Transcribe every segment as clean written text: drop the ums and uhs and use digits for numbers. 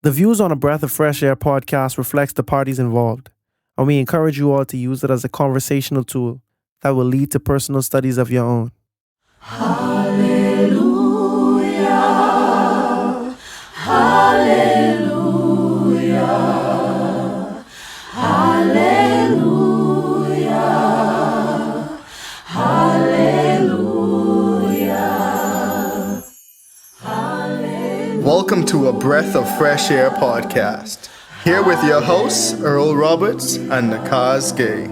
The views on a Breath of Fresh Air podcast reflects the parties involved, and we encourage you all to use it as a conversational tool that will lead to personal studies of your own. Hallelujah, hallelujah, hallelujah, hallelujah, hallelujah. Welcome to a Breath of Fresh Air podcast. Here with your hosts, Earl Roberts and Nakhaz Gay.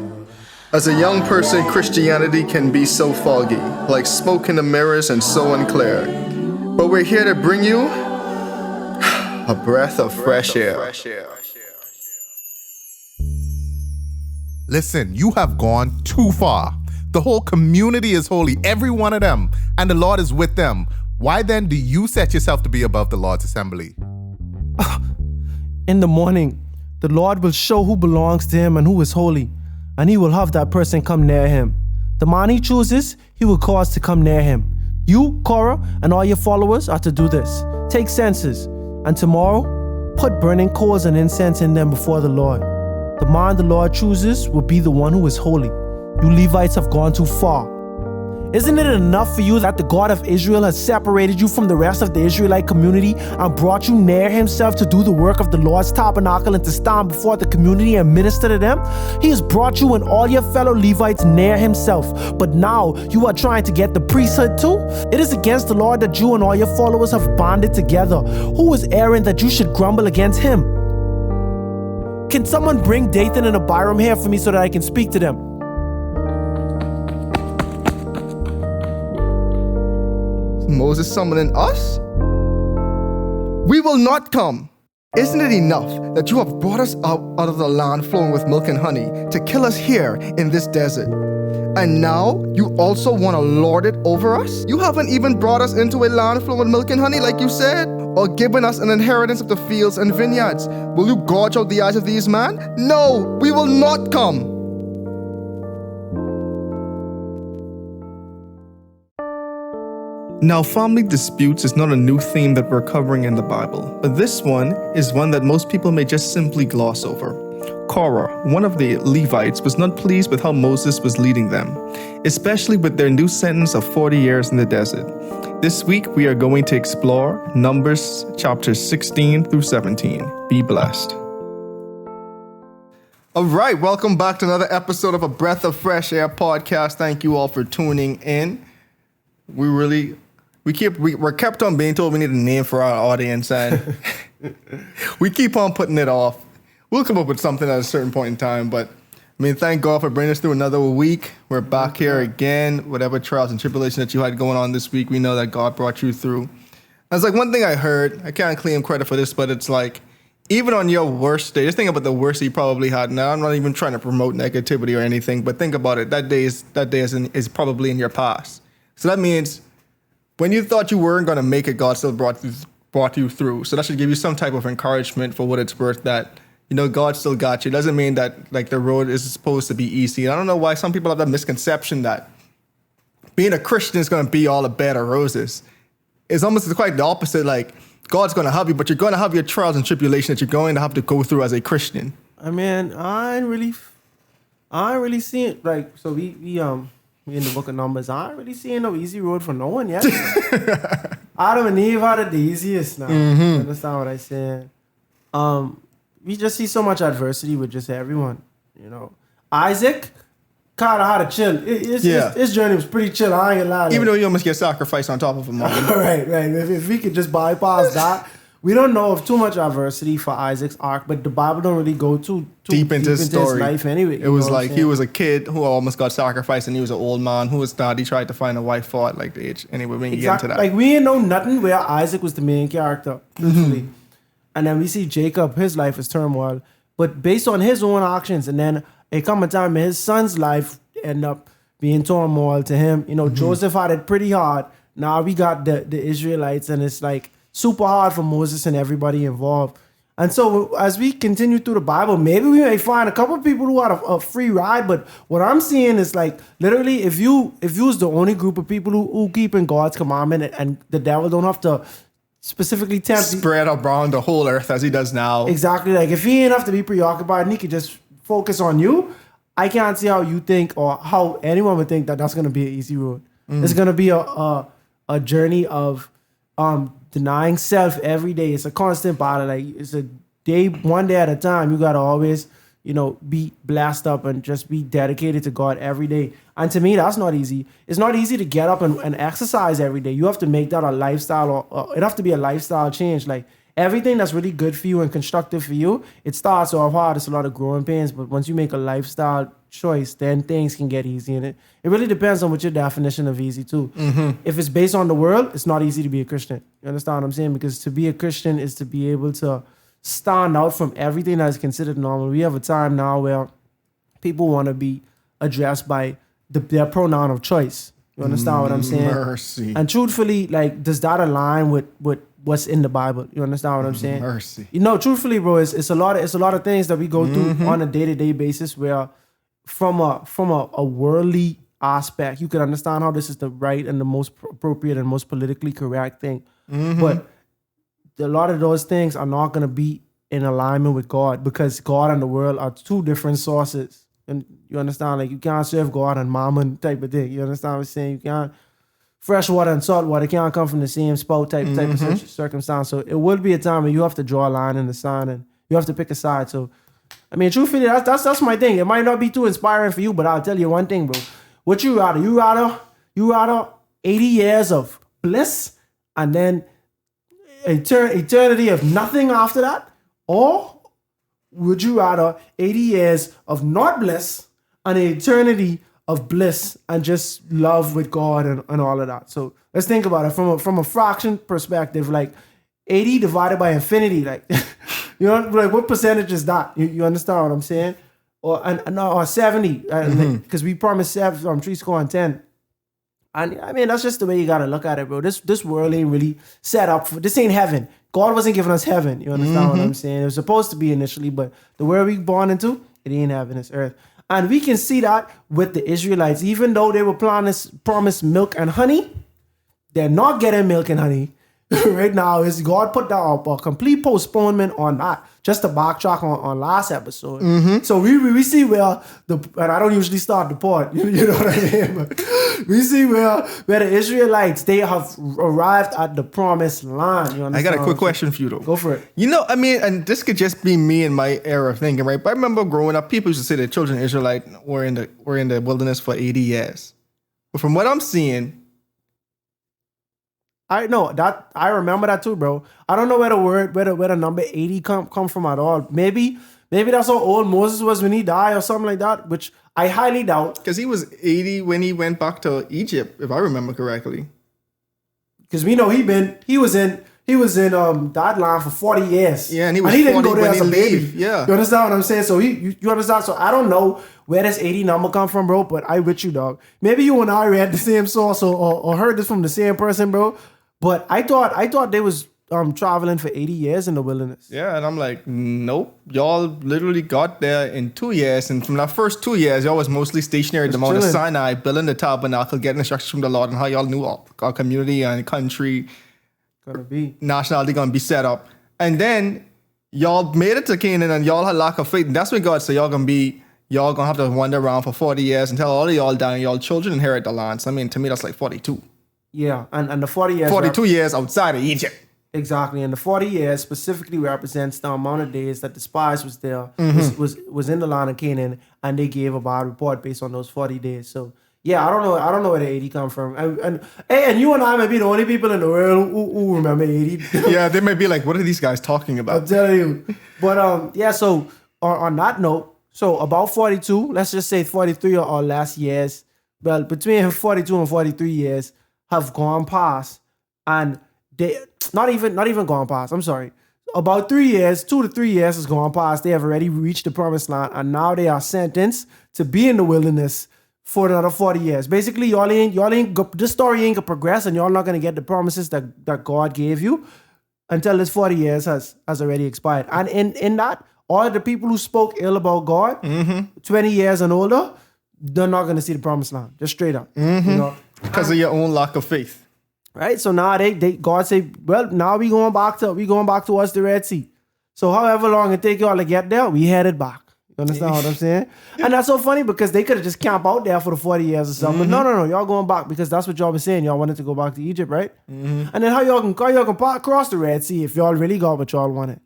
As a young person, Christianity can be so foggy, like smoke in the mirrors and so unclear. But we're here to bring you a breath of fresh air. Listen, you have gone too far. The whole community is holy, every one of them, and the Lord is with them. Why then do you set yourself to be above the Lord's assembly? In the morning, the Lord will show who belongs to him and who is holy, and he will have that person come near him. The man he chooses, he will cause to come near him. You, Korah, and all your followers are to do this. Take census, and tomorrow, put burning coals and incense in them before the Lord. The man the Lord chooses will be the one who is holy. You Levites have gone too far. Isn't it enough for you that the God of Israel has separated you from the rest of the Israelite community and brought you near himself to do the work of the Lord's tabernacle and to stand before the community and minister to them? He has brought you and all your fellow Levites near himself, but now you are trying to get the priesthood too? It is against the Lord that you and all your followers have banded together. Who is Aaron that you should grumble against him? Can someone bring Dathan and Abiram here for me so that I can speak to them? Moses summoning us? We will not come. Isn't it enough that you have brought us out of the land flowing with milk and honey to kill us here in this desert? And now you also want to lord it over us? You haven't even brought us into a land flowing with milk and honey like you said, or given us an inheritance of the fields and vineyards. Will you gouge out the eyes of these men? No, we will not come. Now, family disputes is not a new theme that we're covering in the Bible, but this one is one that most people may just simply gloss over. Korah, one of the Levites, was not pleased with how Moses was leading them, especially with their new sentence of 40 years in the desert. This week, we are going to explore Numbers chapters 16 through 17. Be blessed. All right, welcome back to another episode of a Breath of Fresh Air podcast. Thank you all for tuning in. We're kept on being told we need a name for our audience, and we keep on putting it off. We'll come up with something at a certain point in time, but I mean, thank God for bringing us through another week. We're back here again. Whatever trials and tribulations that you had going on this week, we know that God brought you through. That's like one thing I heard. I can't claim credit for this, but it's like, even on your worst day, just think about the worst you probably had. Now, I'm not even trying to promote negativity or anything, but think about it. That day is probably in your past. So that means when you thought you weren't going to make it, God still brought you through. So that should give you some type of encouragement for what it's worth, that, you know, God still got you. It doesn't mean that, like, the road is supposed to be easy. I don't know why some people have that misconception that being a Christian is going to be all a bed of roses. It's almost quite the opposite. Like, God's going to have you, but you're going to have your trials and tribulations that you're going to have to go through as a Christian. I mean, I ain't really see it. Like, so we in the book of Numbers, I ain't really seeing no easy road for no one yet. Adam and Eve had it the easiest now. You understand what I'm saying? We just see so much adversity with just everyone, you know. Isaac kind of had to chill. His journey was pretty chill, I ain't gonna lie. Even though you almost get sacrificed on top of him. Right. If we could just bypass that. We don't know of too much adversity for Isaac's arc, but the Bible don't really go too deep into his story. His life anyway. It was like he was a kid who almost got sacrificed, and he was an old man who was not. He tried to find a wife for at like the age. Anyway, we can get into that. Like, we ain't know nothing where Isaac was the main character, truthfully. And then we see Jacob, his life is turmoil, but based on his own actions. And then it come a time in his son's life end up being turmoil to him. You know, Joseph had it pretty hard. Now we got the Israelites, and it's like super hard for Moses and everybody involved. And so as we continue through the Bible, maybe we may find a couple of people who had a free ride. But what I'm seeing is, like, literally, if you was the only group of people who keep in God's commandment, and the devil don't have to specifically tempt. Spread around the whole earth as he does now. Exactly. Like if he ain't have to be preoccupied and he could just focus on you, I can't see how you think or how anyone would think that that's going to be an easy road. It's going to be a journey of denying self every day. It's a constant battle. Like it's a day, one day at a time. You got to always, be blessed up and just be dedicated to God every day. And to me, that's not easy. It's not easy to get up and exercise every day. You have to make that a lifestyle, or it have to be a lifestyle change. Like everything that's really good for you and constructive for you, it starts off hard. It's a lot of growing pains, but once you make a lifestyle choice, then things can get easy. And it really depends on what your definition of easy too. If it's based on the world, it's not easy to be a Christian. You understand what I'm saying? Because to be a Christian is to be able to stand out from everything that is considered normal. We have a time now where people want to be addressed by their pronoun of choice. You understand what I'm saying? Mercy. And truthfully, like, does that align with what's in the Bible? You understand what I'm saying? Mercy. Truthfully, bro, it's a lot of things that we go through on a day-to-day basis where from a worldly aspect, you can understand how this is the right and the most appropriate and most politically correct thing. But a lot of those things are not going to be in alignment with God, because God and the world are two different sources. And you understand, like, you can't serve God and mammon type of thing. You understand what I'm saying? You can't, fresh water and salt water can't come from the same spout type of circumstance. So it will be a time where you have to draw a line in the sand and you have to pick a side. So, I mean, truthfully, that's my thing. It might not be too inspiring for you, but I'll tell you one thing, bro. What you rather? You rather 80 years of bliss and then eternity of nothing after that? Or would you rather 80 years of not bliss and an eternity of bliss and just love with God and all of that? So let's think about it from a fraction perspective. Like 80 divided by infinity, like like what percentage is that? You understand what I'm saying? Or 70, because we promised 7, 3 score and 10. And I mean, that's just the way you gotta look at it, bro. This world ain't really set up for this. Ain't heaven. God wasn't giving us heaven. You understand what I'm saying? It was supposed to be initially, but the world we born into, it ain't heaven, it's earth. And we can see that with the Israelites. Even though they were promised milk and honey, they're not getting milk and honey. Right now, is God put down a complete postponement on that. Just to backtrack on last episode. So we see where and I don't usually start the pod, you know what I mean? But we see where the Israelites, they have arrived at the promised land. You understand? I got a quick question for you though. Go for it. I mean, and this could just be me and my era of thinking, right? But I remember growing up, people used to say the children of Israelite were in the wilderness for 80 years. But from what I'm seeing, I know that, I remember that too, bro. I don't know where the number 80 come from at all. Maybe that's how old Moses was when he died or something like that, which I highly doubt. Because he was 80 when he went back to Egypt, if I remember correctly. Because we know he was in that land for 40 years. Yeah, and he didn't go there as a baby. Yeah. You understand what I'm saying? So you understand? So I don't know where this 80 number come from, bro, but I with you, dog. Maybe you and I read the same source or heard this from the same person, bro. But I thought they was traveling for 80 years in the wilderness. Yeah, and I'm like, nope. Y'all literally got there in 2 years. And from that first 2 years, y'all was mostly stationary at the Mount of Sinai, building the tabernacle, getting instructions from the Lord and how y'all knew our community and country, nationality gonna be set up. And then y'all made it to Canaan and y'all had lack of faith. And that's when God said y'all gonna have to wander around for 40 years until all of y'all die and y'all children inherit the land. So I mean, to me, that's like 42. Yeah, and the 40 years... 42 years outside of Egypt. Exactly, and the 40 years specifically represents the amount of days that the spies was there, was in the land of Canaan, and they gave a bad report based on those 40 days. So, yeah, I don't know where the 80 come from. And you and I may be the only people in the world who remember 80. Yeah, they may be like, what are these guys talking about? I'm telling you. But, yeah, so on that note, so about 42, let's just say 43 or less years, well, between 42 and 43 years, have gone past, and they not even gone past. I'm sorry. About 3 years, 2 to 3 years has gone past. They have already reached the promised land, and now they are sentenced to be in the wilderness for another 40 years. Basically, this story ain't gonna progress, and y'all not gonna get the promises that God gave you until this 40 years has already expired. And in that, all the people who spoke ill about God, 20 years and older, they're not gonna see the promised land. Just straight up, you know. Because of your own lack of faith. Right? So now God say, well, now we going back towards the Red Sea. So however long it take y'all to get there, we headed back. You understand what I'm saying? And that's so funny because they could have just camped out there for the 40 years or something. But no, y'all going back because that's what y'all was saying. Y'all wanted to go back to Egypt, right? And then how y'all can cross the Red Sea if y'all really got what y'all wanted,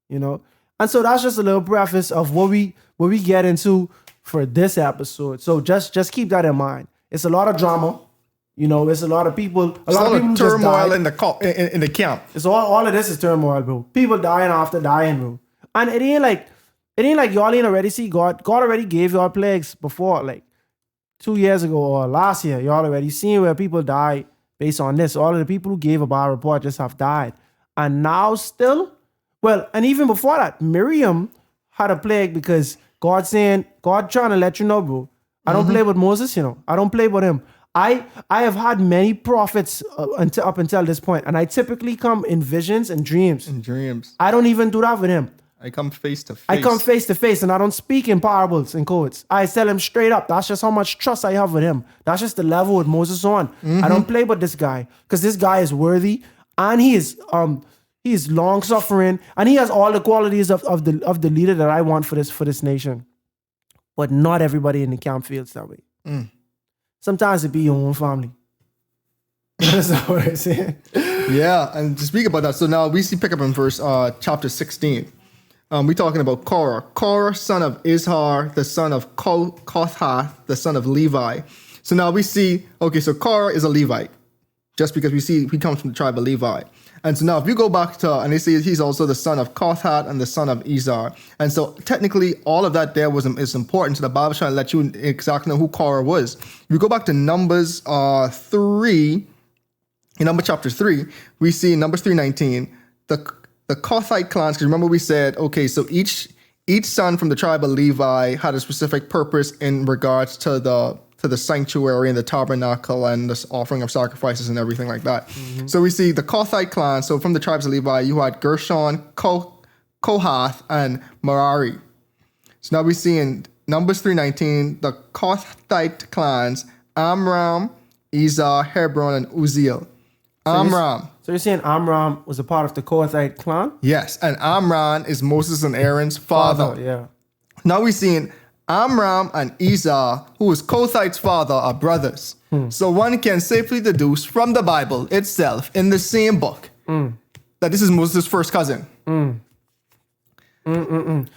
you know? And so that's just a little preface of what we get into for this episode. So just keep that in mind. It's a lot of drama. You know, it's a lot of people. A lot of people turmoil in the camp. It's all of this is turmoil, bro. People dying after dying, bro. And it ain't like y'all ain't already see God. God already gave y'all plagues before, like 2 years ago or last year. Y'all already seen where people died based on this. All of the people who gave a bad report just have died. And now still, well, and even before that, Miriam had a plague because God trying to let you know, bro. I don't play with Moses, you know. I don't play with him. I have had many prophets up until this point, and I typically come in visions and dreams. I don't even do that with him. I come face to face. I come face to face, and I don't speak in parables and codes. I tell him straight up. That's just how much trust I have with him. That's just the level with Moses on. I don't play with this guy because this guy is worthy, and he is long suffering, and he has all the qualities of the leader that I want for this nation. But not everybody in the camp feels that way. Sometimes it be your own family. That's not what I'm saying. Yeah, and to speak about that, so now we pick up in verse chapter 16. We're talking about Korah. Korah, son of Izhar, the son of Kohath, the son of Levi. So now we see, okay, so Korah is a Levite, just because we see he comes from the tribe of Levi. And so now if you go back to, and they say he's also the son of Kohath and the son of Izhar. And so technically all of that there is important. So the Bible's trying to let you exactly know who Korah was. If you go back to Numbers 3, in Numbers chapter 3, we see in Numbers 3:19, the Kohathite clans, because remember we said, okay, so each son from the tribe of Levi had a specific purpose in regards to the sanctuary and the tabernacle and the offering of sacrifices and everything like that. So we see the Kohathite clan. So from the tribes of Levi, you had Gershon, Kohath, and Merari. So now we see in Numbers 3:19, the Kohathite clans, Amram, Izhar, Hebron, and Uzziel. Amram. So you're saying Amram was a part of the Kohathite clan? Yes, and Amram is Moses and Aaron's father. Yeah. Now we're seeing Amram and Izhar, who is Kohathite's father, are brothers. So one can safely deduce from the Bible itself, in the same book, that this is Moses' first cousin.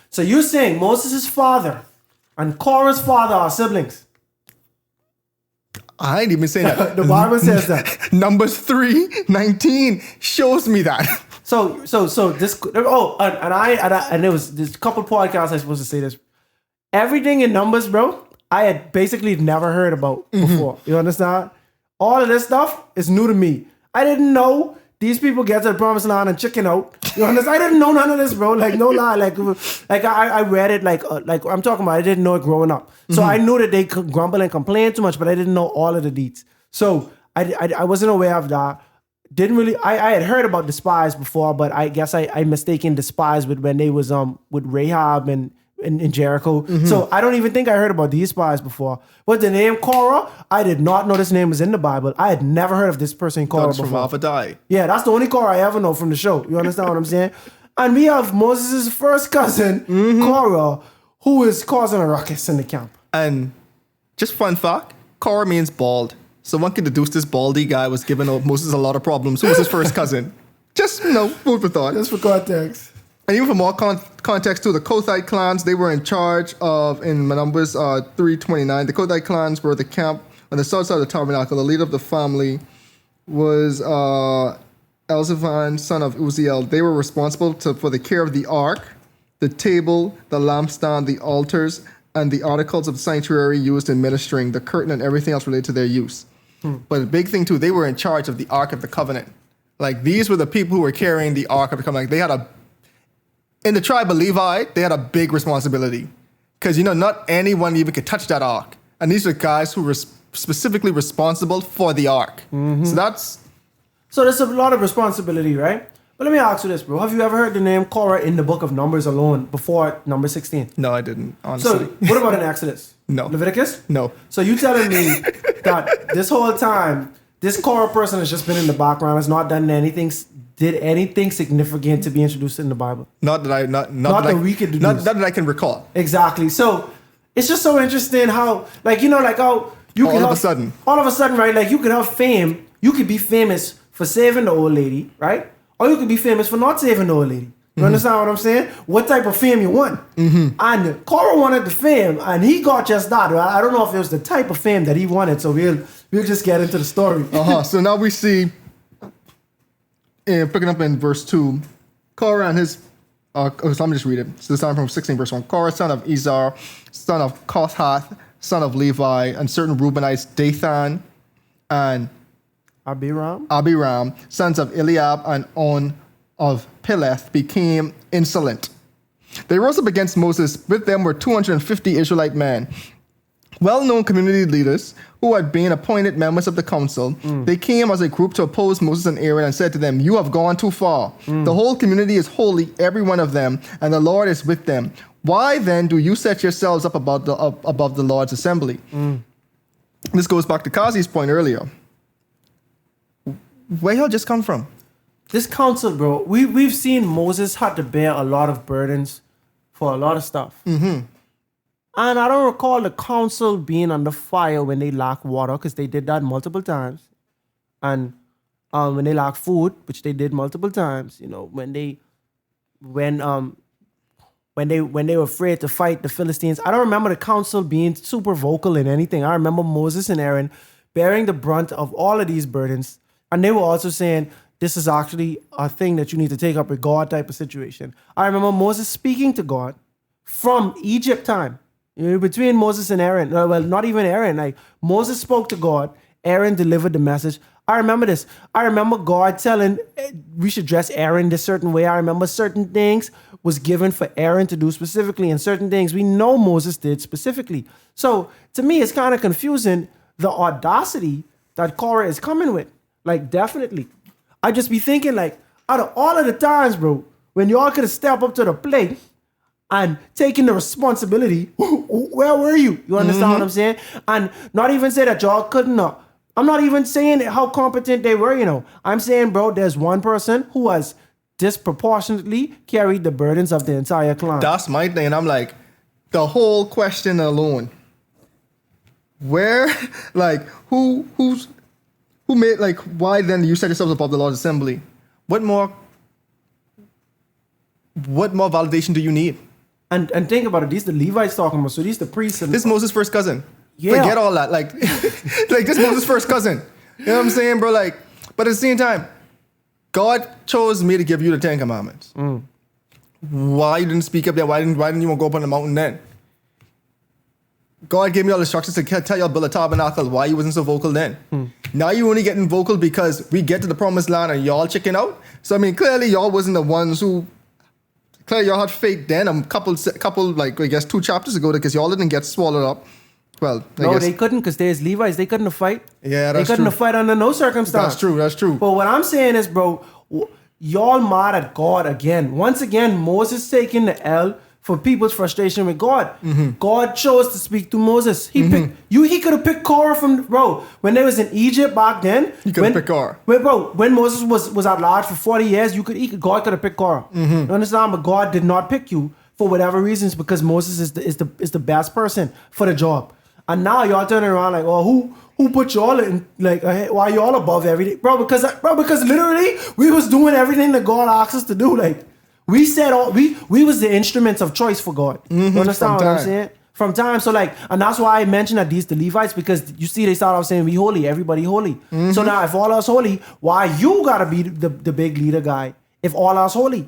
So you're saying Moses' father and Korah's father are siblings? I ain't even saying that. The Bible says that. Numbers 3:19 shows me that. So this. Oh, and there was this couple podcasts I was supposed to say this. Everything in Numbers, bro, I had basically never heard about before. You understand? All of this stuff is new to me. I didn't know these people get to the promised land and chicken out. You understand? I didn't know none of this, bro. Like, no lie. Like I read it like I'm talking about. I didn't know it growing up. So I knew that they could grumble and complain too much, but I didn't know all of the deets. So I wasn't aware of that. Didn't really. I had heard about the spies before, but I guess I mistaken the spies with when they was with Rahab and in Jericho. So I don't even think I heard about these spies before. But the name Korah, I did not know this name was in the Bible. I had never heard of this person Korah before. From Alpha. Yeah, that's the only Korah I ever know from the show. You understand what I'm saying? And we have Moses' first cousin, Korah, who is causing a ruckus in the camp. And just fun fact, Korah means bald. So one can deduce this baldy guy was giving Moses a lot of problems. Who was his first cousin? Just, food for thought. Just for context. And even for more context too, the Kohathite clans, they were in charge of, in Numbers 3:29, the Kohathite clans were the camp on the south side of the tabernacle. The leader of the family was Elzaphan, son of Uzziel. They were responsible for the care of the ark, the table, the lampstand, the altars, and the articles of the sanctuary used in ministering, the curtain, and everything else related to their use. But the big thing too, they were in charge of the Ark of the Covenant. Like, these were the people who were carrying the Ark of the Covenant. Like, they had in the tribe of Levi, they had a big responsibility. Because, not anyone even could touch that Ark. And these are guys who were specifically responsible for the Ark. So there's a lot of responsibility, right? But let me ask you this, bro. Have you ever heard the name Korah in the book of Numbers alone before number 16? No, I didn't, honestly. So what about in Exodus? No. Leviticus? No. So you telling me that this whole time this Korah person has just been in the background, has not done anything, did anything significant to be introduced in the Bible. Not that we could deduce. Not that I can recall. Exactly. So it's just so interesting how, like, you know, like how you All can of a sudden, right? Like you could have fame. You could be famous for saving the old lady, right? Or you could be famous for not saving the old lady. You understand what I'm saying? What type of fame you want? And Korah wanted the fame, and he got just that. I don't know if it was the type of fame that he wanted. So we'll just get into the story. So now we see, picking up in verse 2, Korah and his. So let me just read it. So this time from 16 verse 1. Korah, son of Izhar, son of Kohath, son of Levi, and certain Reubenites, Dathan and Abiram, sons of Eliab and On of Peleth, became insolent. They rose up against Moses. With them were 250 Israelite men, well-known community leaders who had been appointed members of the council. They came as a group to oppose Moses and Aaron and said to them, "You have gone too far. The whole community is holy, every one of them, and the Lord is with them. Why then do you set yourselves up above the Lord's assembly?" This goes back to Kazi's point earlier. Where y'all just come from? This council, bro, we've seen Moses had to bear a lot of burdens for a lot of stuff. And I don't recall the council being under fire when they lacked water, because they did that multiple times. And when they lacked food, which they did multiple times, you know, when they were afraid to fight the Philistines. I don't remember the council being super vocal in anything. I remember Moses and Aaron bearing the brunt of all of these burdens. And they were also saying, this is actually a thing that you need to take up with God type of situation. I remember Moses speaking to God from Egypt time. You know, between Moses and Aaron. Well, not even Aaron. Like, Moses spoke to God. Aaron delivered the message. I remember this. I remember God telling we should dress Aaron this certain way. I remember certain things was given for Aaron to do specifically, and certain things we know Moses did specifically. So to me, it's kind of confusing the audacity that Korah is coming with. Like, definitely. I just be thinking, like, out of all of the times, bro, when y'all could have stepped up to the plate and taken the responsibility, where were you? You understand what I'm saying? And not even say that y'all couldn't. I'm not even saying how competent they were, you know. I'm saying, bro, there's one person who has disproportionately carried the burdens of the entire clan. That's my thing. And I'm like, the whole question alone, where, like, who made, like, why then you set yourselves above the Lord's assembly? What more validation do you need? And think about it. These the Levites talking about. So these the priests. And this is Moses' first cousin. Yeah. Forget all that. Like, like this is Moses' first cousin. You know what I'm saying, bro? Like, but at the same time, God chose me to give you the 10 Commandments. Why you didn't speak up there? Why didn't you want to go up on the mountain then? God gave me all the instructions to tell y'all build a tabernacle. Why you wasn't so vocal then? Now you only getting vocal because we get to the promised land and y'all chicken out. So I mean, clearly y'all wasn't the ones who. Clearly y'all had faith then. A couple like I guess 2 chapters ago, because y'all didn't get swallowed up. Well, I guess. They couldn't, because there's Levites. They couldn't fight. Yeah, that's They couldn't true. fight under no circumstance. That's true. But what I'm saying is, bro, y'all mad at God again. Once again, Moses taking the L for people's frustration with God. God chose to speak to Moses. He picked you. He could have picked Korah from, bro. When they was in Egypt back then, He could have picked Korah. When Moses was at large for 40 years, God could have picked Korah. You understand? But God did not pick you for whatever reasons, because Moses is the best person for the job. And now y'all turning around like, oh, who put y'all in, like, why y'all above everything, bro? Because literally we was doing everything that God asked us to do. Like, we said we was the instruments of choice for God. You understand what I'm saying? From time. So like, and that's why I mentioned that these the Levites, because you see they start off saying we holy, everybody holy. So now if all else holy, why you gotta be the big leader guy if all else holy?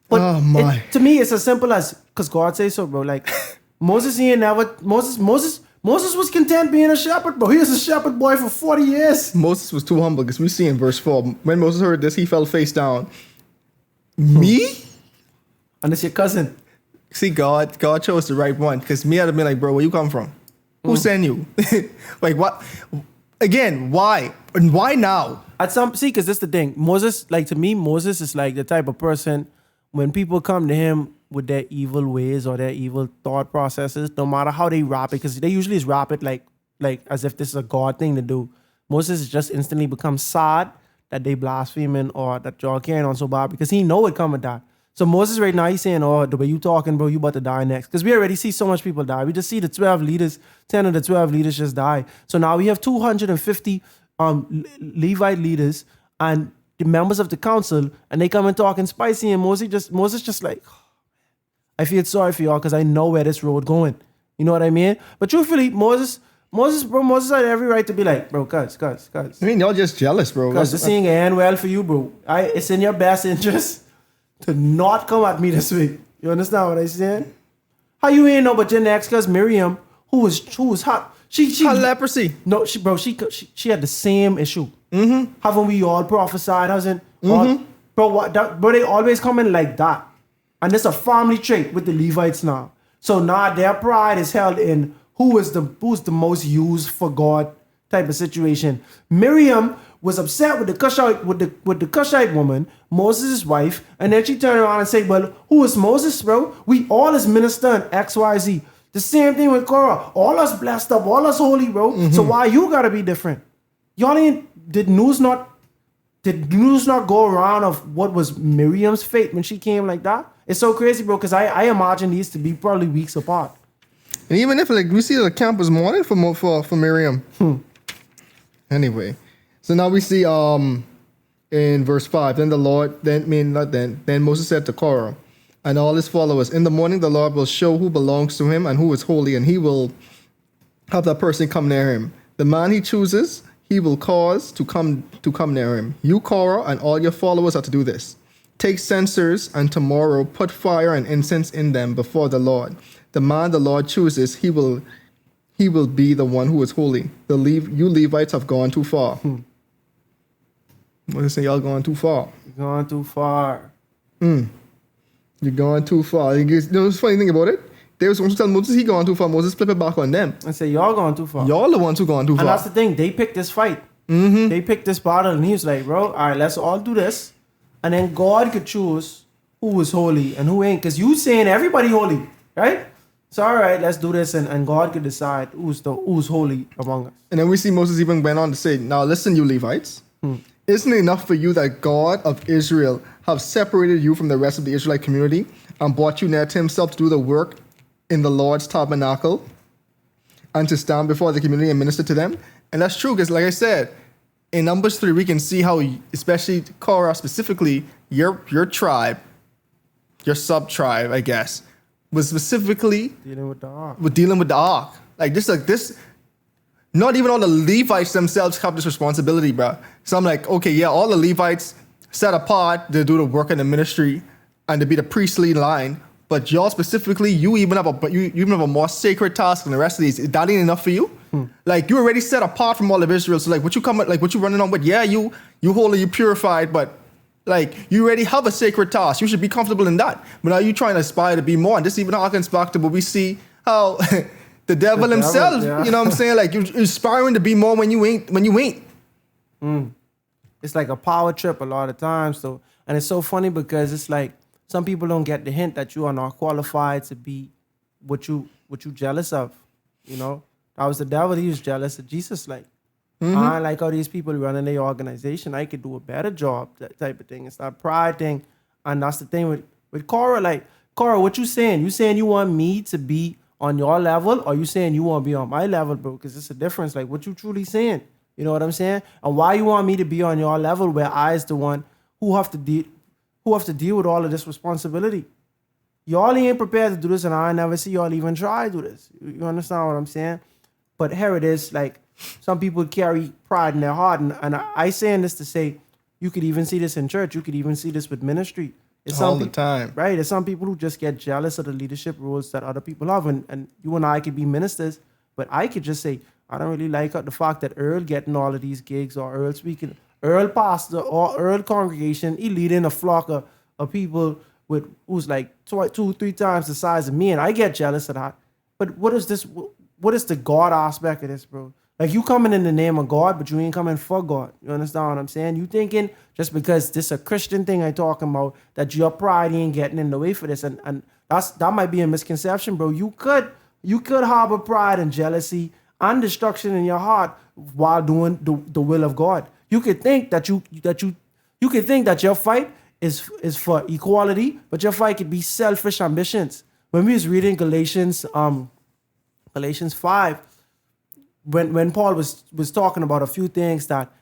But to me, it's as simple as, because God says so, bro. Like, Moses was content being a shepherd, bro. He was a shepherd boy for 40 years. Moses was too humble, because we see in verse 4, when Moses heard this, he fell face down. Me? And it's your cousin. See, God chose the right one, because me, I'd have been like, bro, where you come from? Who sent you? Like, what? Again, why? And why now? Because this is the thing. Moses, like, to me, Moses is like the type of person, when people come to him with their evil ways or their evil thought processes, no matter how they rap it, because they usually is rap it like as if this is a God thing to do. Moses just instantly becomes sad that they blaspheming or that y'all carrying on so bad because he know it come with that. So Moses right now, he's saying, oh, the way you talking, bro, you about to die next. Because we already see so much people die. We just see the 12 leaders, 10 of the 12 leaders just die. So now we have 250 Levite leaders and the members of the council, and they come and talking spicy, and Moses just like, I feel sorry for y'all because I know where this road going. You know what I mean? But truthfully, Moses had every right to be like, bro, cuz. I mean, y'all just jealous, bro. Cuz this ain't gonna end well for you, bro. It's in your best interest to not come at me this way. You understand what I'm saying? How you ain't know but your next cuz Miriam, who was hot. She had leprosy. No, she had the same issue. Mm-hmm. Haven't we all prophesied? Bro, they always come in like that. And it's a family trait with the Levites now. So now their pride is held in who's the most used for God type of situation. Miriam was upset with the Cushite woman, Moses' wife, and then she turned around and said, well, who is Moses, bro? We all is minister in XYZ. The same thing with Korah. All us blessed up, all us holy, bro. Mm-hmm. So why you gotta be different? Y'all did news not go around of what was Miriam's fate when she came like that? It's so crazy, bro, because I imagine these to be probably weeks apart. And even if we see the camp was mourning for Miriam. Anyway, so now we see in verse 5, then Moses said to Korah and all his followers, in the morning the Lord will show who belongs to him and who is holy, and he will have that person come near him. The man he chooses, he will cause to come near him. You, Korah, and all your followers are to do this. Take censers, and tomorrow put fire and incense in them before the Lord. The man the Lord chooses, he will be the one who is holy. You Levites have gone too far. What is it? Y'all going too far? You're going too far. You're going too far. You know what's the funny thing about it? They was going to tell Moses he going too far. Moses flip it back on them. I say, y'all going too far. Y'all the ones who going too far. And that's the thing. They picked this fight. Mm-hmm. They picked this battle, and he was like, bro, all right, let's all do this. And then God could choose who is holy and who ain't. Because you saying everybody holy, right? So all right, let's do this, and God could decide who's holy among us. And then we see Moses even went on to say, now listen, you Levites. Isn't it enough for you that God of Israel have separated you from the rest of the Israelite community and brought you near to himself to do the work in the Lord's tabernacle and to stand before the community and minister to them? And that's true, because like I said, in Numbers 3, we can see how, especially Korah specifically, your tribe, your sub-tribe, I guess, was specifically dealing with the ark. Like this, not even all the Levites themselves have this responsibility, bro. So I'm like, okay, yeah, all the Levites set apart to do the work in the ministry and to be the priestly line, but y'all specifically, you even have a more sacred task than the rest of these. That ain't enough for you? Like, you already set apart from all of Israel. So like, what you running on with? Yeah, you holy, you purified, but like, you already have a sacred task. You should be comfortable in that. But now you trying to aspire to be more. And this even harkens back to what we see how the devil himself, yeah. You know what I'm saying? Like, you're aspiring to be more when you ain't. It's like a power trip a lot of times, though. And it's so funny because it's like some people don't get the hint that you are not qualified to be what you jealous of. You know, that was the devil. He was jealous of Jesus. Like, I like how these people running their organization. I could do a better job, that type of thing. It's that pride thing. And that's the thing with Korah. Like, Korah, what you saying? You saying you want me to be on your level, or you saying you want to be on my level, bro? Because it's a difference. Like, what you truly saying? You know what I'm saying? And why you want me to be on your level where I is the one who have to deal with all of this responsibility? Y'all ain't prepared to do this, and I never see y'all even try to do this. You understand what I'm saying? But here it is, like, some people carry pride in their heart, and I saying this to say, you could even see this in church. You could even see this with ministry. It's all the time. Right? There's some people who just get jealous of the leadership roles that other people have, and you and I could be ministers, but I could just say, I don't really like the fact that Earl getting all of these gigs, or Earl speaking, Earl pastor, or Earl congregation, he leading a flock of people who's like 2-3 times the size of me, and I get jealous of that. But what is this? What is the God aspect of this, bro? Like, you coming in the name of God, but you ain't coming for God. You understand what I'm saying? You thinking just because this a Christian thing I talking about, that your pride ain't getting in the way for this, and that might be a misconception, bro. You could harbor pride and jealousy and destruction in your heart, while doing the will of God. You could think that you could think that your fight is for equality, but your fight could be selfish ambitions. When we was reading Galatians 5, when Paul was talking about a few things that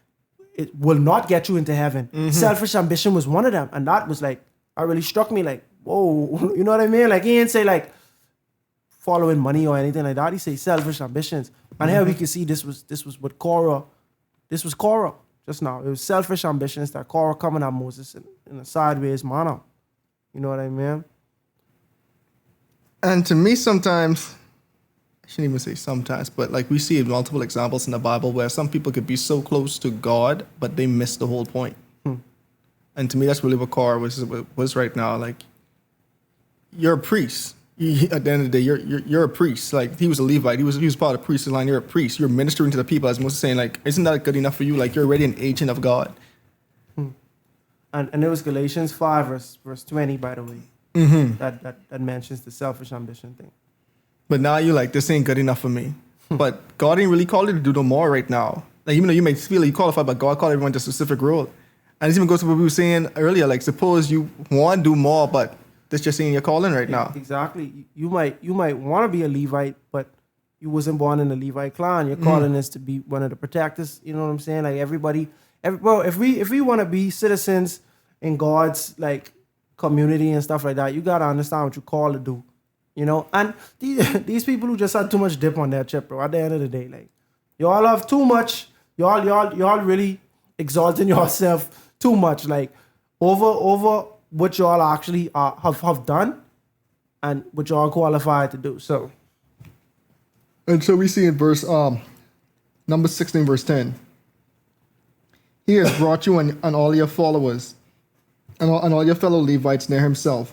it will not get you into heaven, selfish ambition was one of them, and that was like, that really struck me, like, whoa, you know what I mean? Like, he didn't say like following money or anything like that. He say selfish ambitions, and here we can see this was what Korah. This was Korah just now. It was selfish ambitions that Korah coming at Moses in a sideways manner. You know what I mean? And to me, sometimes, I shouldn't even say sometimes, but like we see multiple examples in the Bible where some people could be so close to God, but they miss the whole point. And to me, that's really what Korah was right now. Like, you're a priest. At the end of the day, you're a priest. Like, he was a Levite. He was part of the priestly line. You're a priest. You're ministering to the people. As Moses saying, like, isn't that good enough for you? Like, you're already an agent of God. And it was Galatians 5 verse 20, by the way, that mentions the selfish ambition thing. But now you're like, this ain't good enough for me. But God ain't really called you to do no more right now. Like, even though you may feel you qualified, but God called everyone to a specific role. And it even goes to what we were saying earlier. Like, suppose you want to do more, but this just ain't your calling right now. Exactly. You might want to be a Levite, but you wasn't born in the Levite clan. Your calling is to be one of the protectors. You know what I'm saying? Like, if we want to be citizens in God's like community and stuff like that, you gotta understand what you're called to do. You know, and these people who just had too much dip on their chip, bro. At the end of the day, like, y'all have too much. Y'all really exalting yourself too much, like over what y'all actually have done and what y'all qualified to do. So, and so we see in verse number 16, verse 10. He has brought you and all your followers and all your fellow Levites near himself.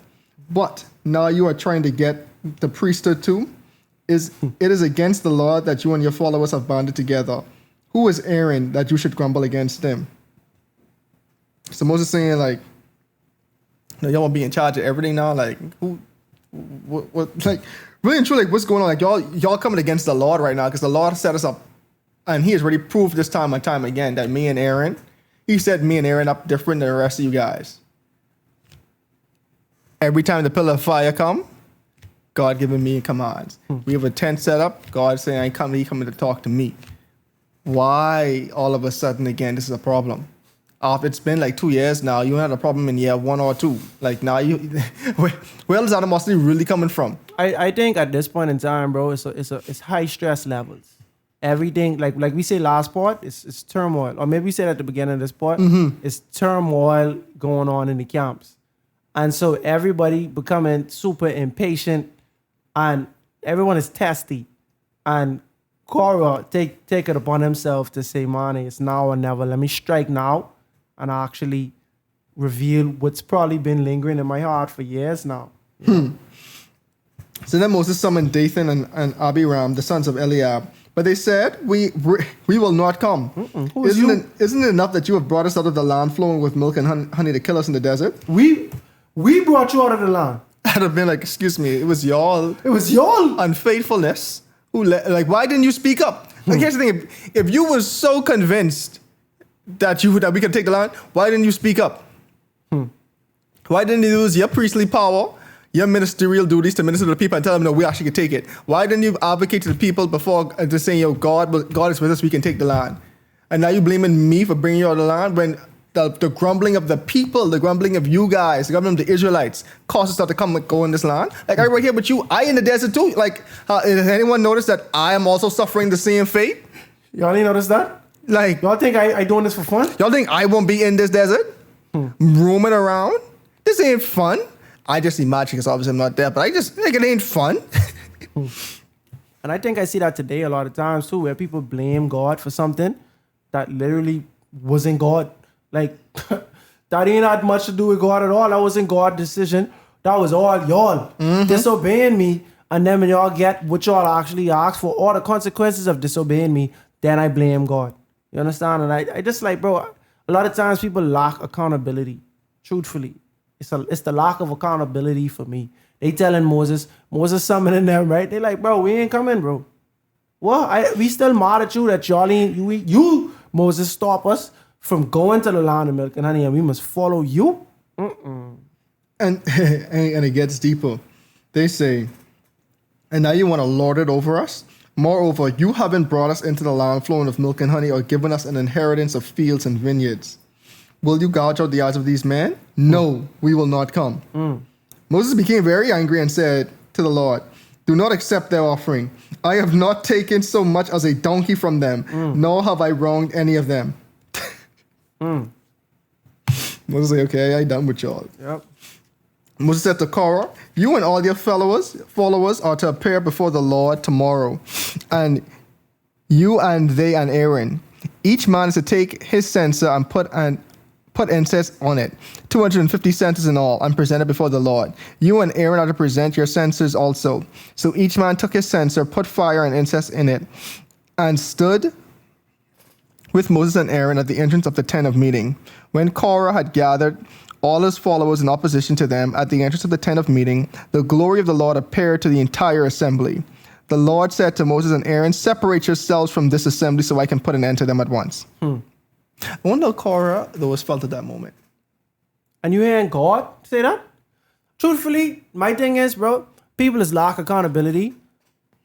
But now you are trying to get the priesthood too. It is against the law that you and your followers have banded together. Who is Aaron that you should grumble against him? So Moses saying, like, y'all want to be in charge of everything now? Like, what, like, really and truly, like, what's going on? Like, y'all coming against the Lord right now because the Lord set us up. And he has already proved this time and time again that me and Aaron, he set me and Aaron up different than the rest of you guys. Every time the pillar of fire come, God giving me commands. We have a tent set up, God saying, he coming to talk to me. Why all of a sudden, again, this is a problem? It's been like 2 years now. You had a problem in year 1 or 2. Like, now where is animosity really coming from? I think at this point in time, bro, it's high stress levels. Everything, like we say last part, it's turmoil. Or maybe we said at the beginning of this part, it's turmoil going on in the camps. And so everybody becoming super impatient and everyone is testy. And Korah take it upon himself to say, man, it's now or never. Let me strike now and actually reveal what's probably been lingering in my heart for years now. So then Moses summoned Dathan and Abiram, the sons of Eliab. But they said, we will not come. Isn't it enough that you have brought us out of the land flowing with milk and honey to kill us in the desert? We brought you out of the land. I'd have been like, excuse me, it was y'all. It was y'all. Unfaithfulness. Why didn't you speak up? Like, here's the thing. If you were so convinced that we could take the land, why didn't you speak up? Why didn't you use your priestly power, your ministerial duties to minister to the people and tell them, no, we actually can take it? Why didn't you advocate to the people before just saying, yo, God is with us, we can take the land? And now you're blaming me for bringing you out of the land when the grumbling of the people, the grumbling of you guys, the grumbling of the Israelites caused us to come and go in this land? Like, I'm right here with you. I in the desert too. Like, has anyone noticed that I am also suffering the same fate? Y'all ain't noticed that? Like, y'all think I doing this for fun? Y'all think I won't be in this desert? Roaming around? This ain't fun. I just imagine because obviously I'm not there, but I just think it ain't fun. And I think I see that today a lot of times too, where people blame God for something that literally wasn't God. Like, that ain't had much to do with God at all. That wasn't God's decision. That was all y'all disobeying me. And then when y'all get what y'all actually asked for, all the consequences of disobeying me, then I blame God. You understand? And I just like, bro, a lot of times people lack accountability. Truthfully, it's the lack of accountability for me. They telling Moses summoning them, right? They like, bro, we ain't coming, bro. Well, we still mad at you that you, Moses, stop us from going to the land of milk and honey, and we must follow you. And it gets deeper. They say, and now you want to lord it over us? Moreover, you haven't brought us into the land flowing of milk and honey or given us an inheritance of fields and vineyards. Will you gouge out the eyes of these men? No, we will not come. Moses became very angry and said to the Lord, do not accept their offering. I have not taken so much as a donkey from them, nor have I wronged any of them. Moses said, okay, I done with y'all. Yep. Moses said to Korah, you and all your followers are to appear before the Lord tomorrow, and you and they and Aaron. Each man is to take his censer and put incense on it, 250 censers in all, and present it before the Lord. You and Aaron are to present your censers also. So each man took his censer, put fire and incense in it, and stood with Moses and Aaron at the entrance of the tent of meeting. When Korah had gathered all his followers in opposition to them at the entrance of the tent of meeting, the glory of the Lord appeared to the entire assembly. The Lord said to Moses and Aaron, separate yourselves from this assembly so I can put an end to them at once. I wonder how Korah, though, was felt at that moment. And you hearing God say that? Truthfully, my thing is, bro, people is lack accountability,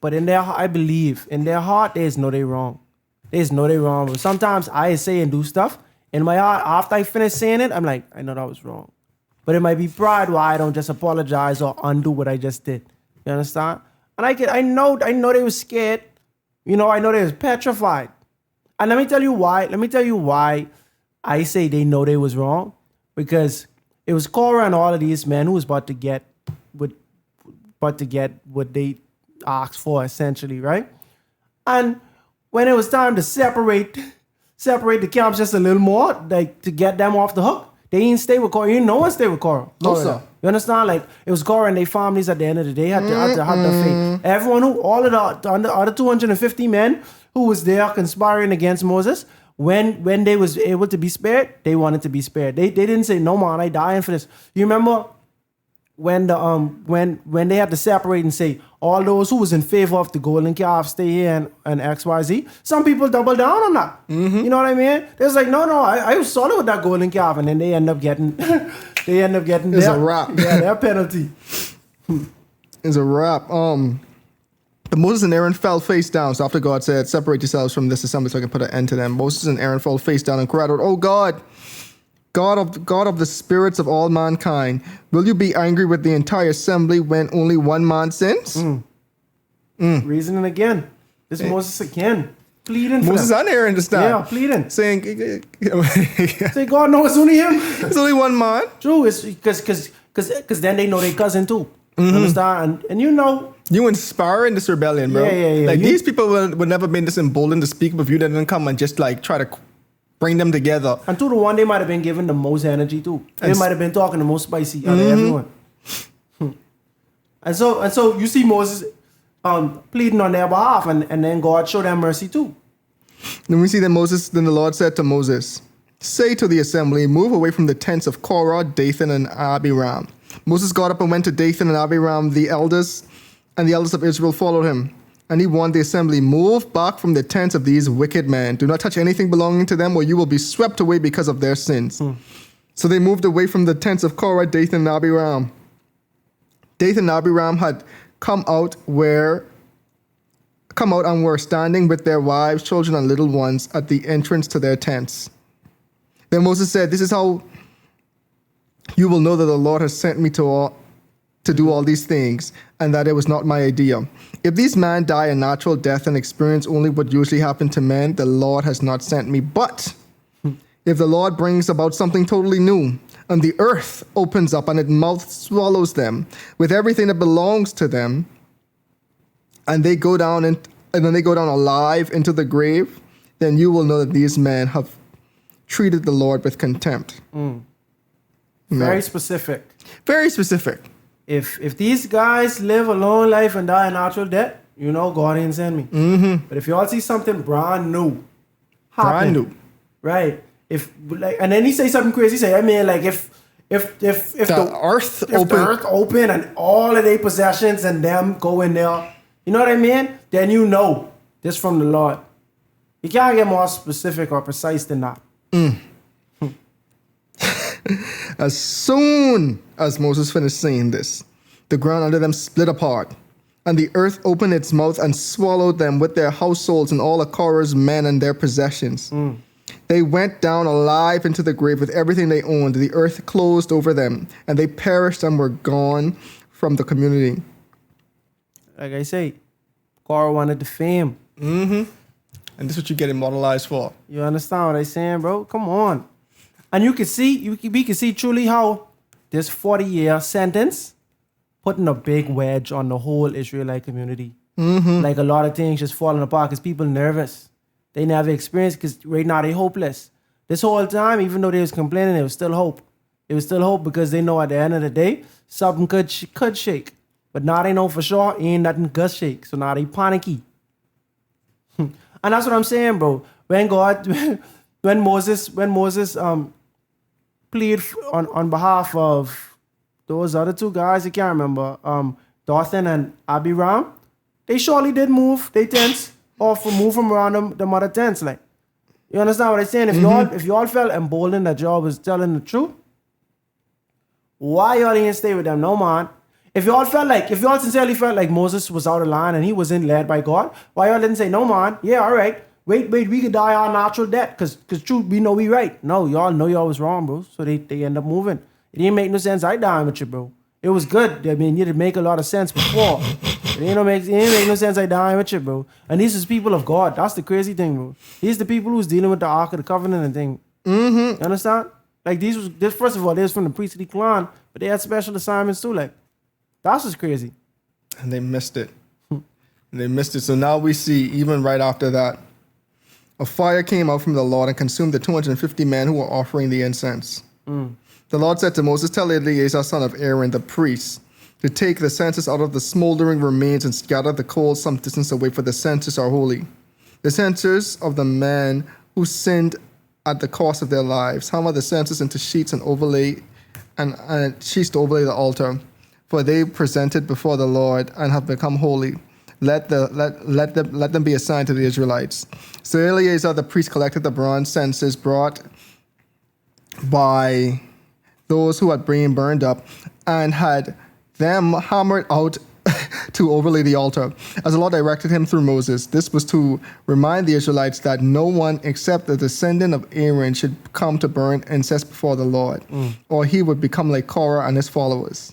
but I believe in their heart, there's no they wrong. There's no they wrong. But sometimes I say and do stuff in my heart. After I finish saying it, I'm like, I know that was wrong. But it might be pride why I don't just apologize or undo what I just did. You understand? And I know they were scared. You know, I know they was petrified. And let me tell you why I say they know they was wrong. Because it was Korah and all of these men who was about to get what they asked for, essentially, right? And when it was time to separate the camps just a little more, like to get them off the hook, they didn't stay with Korah. No one stayed with Korah. No, sir. You understand? Like, it was Korah and their families at the end of the day had to faith. Everyone all of the other 250 men who was there conspiring against Moses, when they was able to be spared, they wanted to be spared. They didn't say, no man, I dying for this. You remember when when they had to separate and say, all those who was in favor of the golden calf stay here and XYZ, some people double down on that. You know what I mean? They was like, no, I was solid with that golden calf, and then they end up getting It's a wrap. Yeah, their penalty. It's a wrap. Moses and Aaron fell face down. So after God said, separate yourselves from this assembly so I can put an end to them, Moses and Aaron fell face down and cried out, oh God of the spirits of all mankind, will you be angry with the entire assembly when only one man sins? Reasoning again. This Moses again. Pleading for Moses them. and Aaron this time. Yeah, pleading. Saying, Say, God, no, it's only him. it's only one man. True, it's because then they know their cousin too. Understand? And you know. You inspiring this rebellion, bro. Yeah. Like, these people would never been this emboldened to speak, but if you didn't come and just like try to bring them together. And to the one, they might have been given the most energy too. They might have been talking the most spicy out of everyone. And so you see Moses pleading on their behalf, and then God showed them mercy too. Then we see that then the Lord said to Moses, say to the assembly, move away from the tents of Korah, Dathan, and Abiram. Moses got up and went to Dathan and Abiram, the elders of Israel followed him. And he warned the assembly, move back from the tents of these wicked men. Do not touch anything belonging to them, or you will be swept away because of their sins. So they moved away from the tents of Korah, Dathan, and Abiram. Dathan and Abiram had come out and were standing with their wives, children, and little ones at the entrance to their tents. Then Moses said, this is how you will know that the Lord has sent me to do all these things, and that it was not my idea. If these men die a natural death and experience only what usually happens to men, the Lord has not sent me. But if the Lord brings about something totally new, and the earth opens up and its mouth swallows them with everything that belongs to them, and they go down and then they go down alive into the grave, then you will know that these men have treated the Lord with contempt. Very specific. Very specific. If these guys live a long life and die a natural death, you know God ain't send me. But if y'all see something brand new happen, right? And then he say something crazy. He say, I mean, like if the earth open and all of their possessions and them go in there, you know what I mean? Then you know This from the Lord. You can't get more specific or precise than that. As soon as Moses finished saying this, the ground under them split apart, and the earth opened its mouth and swallowed them with their households and all of Korah's men and their possessions. They went down alive into the grave with everything they owned. The earth closed over them, and they perished and were gone from the community. Like I say, Korah wanted the fame. And this is what you get immortalized for. You understand what I'm saying, bro? Come on. And you can see, we can see truly how this 40-year sentence putting a big wedge on the whole Israelite community. Like a lot of things just falling apart because people nervous. They never experienced because right now they hopeless. This whole time, even though they was complaining, it was still hope. It was still hope because they know at the end of the day, something could shake. But now they know for sure ain't nothing could shake. So now they panicky. And that's what I'm saying, bro. When Moses plead on behalf of those other two guys, I can't remember, Dathan and Abiram, they surely did move their tents or move from around them other tents. Like, you understand what I'm saying? If y'all felt emboldened that y'all was telling the truth, why y'all didn't stay with them? No, man. If y'all sincerely felt like Moses was out of line and he wasn't led by God, why y'all didn't say, no, man, yeah, all right, wait, we could die our natural death because truth, we know we right. No, y'all know y'all was wrong, bro. So they end up moving. It didn't make no sense. I dying with you, bro. It was good. I mean, it didn't make a lot of sense before. It didn't make no sense. I dying with you, bro. And these is people of God. That's the crazy thing, bro. These the people who's dealing with the Ark of the Covenant and thing. You understand? Like this first of all, they was from the priestly clan, but they had special assignments too. Like, that's just crazy. And they missed it. So now we see, even right after that, a fire came out from the Lord and consumed the 250 men who were offering the incense. The Lord said to Moses, tell Eleazar, son of Aaron, the priest, to take the censer out of the smoldering remains and scatter the coals some distance away, for the censers are holy. The censers of the men who sinned at the cost of their lives. Hammer the censers into sheets and overlay and sheets to overlay the altar, for they presented before the Lord and have become holy. Let them be assigned to the Israelites. So Eleazar the priest collected the bronze censers brought by those who had been burned up and had them hammered out to overlay the altar, as the Lord directed him through Moses. This was to remind the Israelites that no one except the descendant of Aaron should come to burn incense before the Lord, or he would become like Korah and his followers.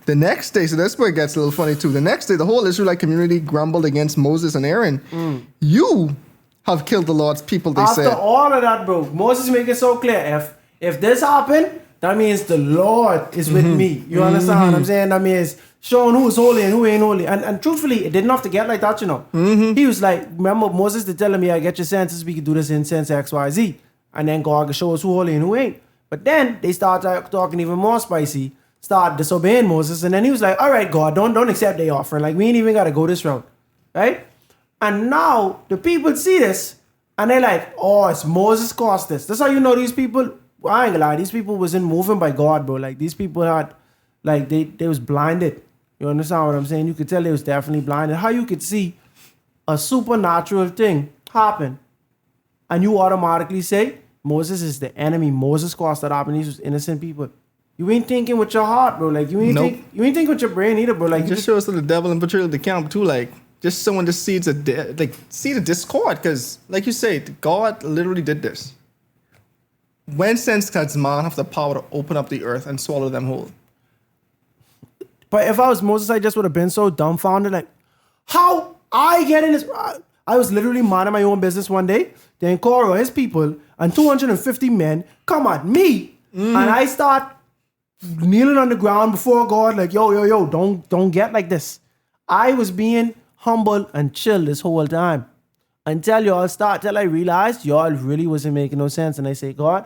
The next day, so that's where it gets a little funny too. The next day, the whole Israelite community grumbled against Moses and Aaron. You have killed the Lord's people, they said. After all of that, bro, Moses make it so clear. If this happened, that means the Lord is with me. You understand what I'm saying? That means showing who's holy and who ain't holy. And truthfully, it didn't have to get like that, you know. He was like, remember Moses to tell him, yeah, get your senses, we can do this incense X, Y, Z. And then God can show us who holy and who ain't. But then they started talking even more spicy, started disobeying Moses. And then he was like, all right, God, don't accept their offering. Like, we ain't even got to go this route. Right? And now the people see this and they're like, oh, it's Moses caused this. That's how you know these people, I ain't gonna lie, these people wasn't moving by God, bro. Like, these people had, like, they was blinded. You understand what I'm saying? You could tell they was definitely blinded. How you could see a supernatural thing happen and you automatically say, Moses is the enemy. Moses caused that happen. These was innocent people. You ain't thinking with your heart, bro. Like, you ain't think with your brain either, bro. Like, it just shows to the devil and portrayal of the camp too, like, just sowing the seeds of seed of discord, because like you say, God literally did this. When sense does man have the power to open up the earth and swallow them whole? But if I was Moses, I just would have been so dumbfounded, like, how I get in this? I was literally minding my own business one day. Then Korah, his people, and 250 men come at me, and I start kneeling on the ground before God, like, yo, don't get like this. I was being humble and chill this whole time until I realized y'all really wasn't making no sense. And I say, God,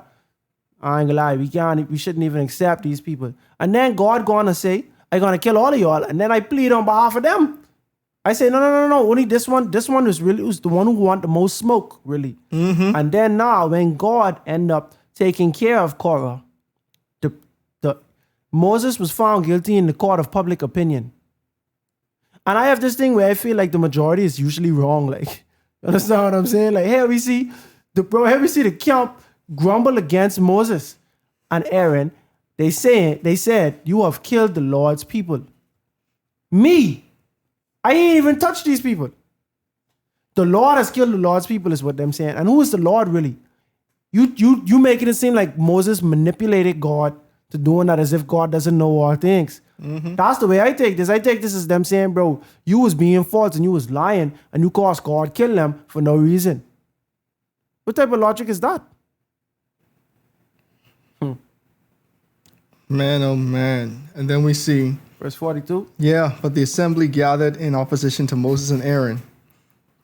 I ain't gonna lie, we shouldn't even accept these people. And then God gonna say, I'm gonna kill all of y'all. And then I plead on behalf of them. I say, no, only this one was the one who want the most smoke, really. And then now, when God end up taking care of Korah, Moses was found guilty in the court of public opinion. And I have this thing where I feel like the majority is usually wrong. Like, you understand what I'm saying? Like, here we see the camp grumble against Moses and Aaron. They said, you have killed the Lord's people. Me, I ain't even touched these people. The Lord has killed the Lord's people is what them saying. And who is the Lord really? You making it seem like Moses manipulated God to doing that as if God doesn't know all things. Mm-hmm. That's the way I take this. I take this as them saying, bro, you was being false and you was lying and you caused God kill them for no reason. What type of logic is that? Man, oh man. And then we see verse 42. Yeah, but the assembly gathered in opposition to Moses and Aaron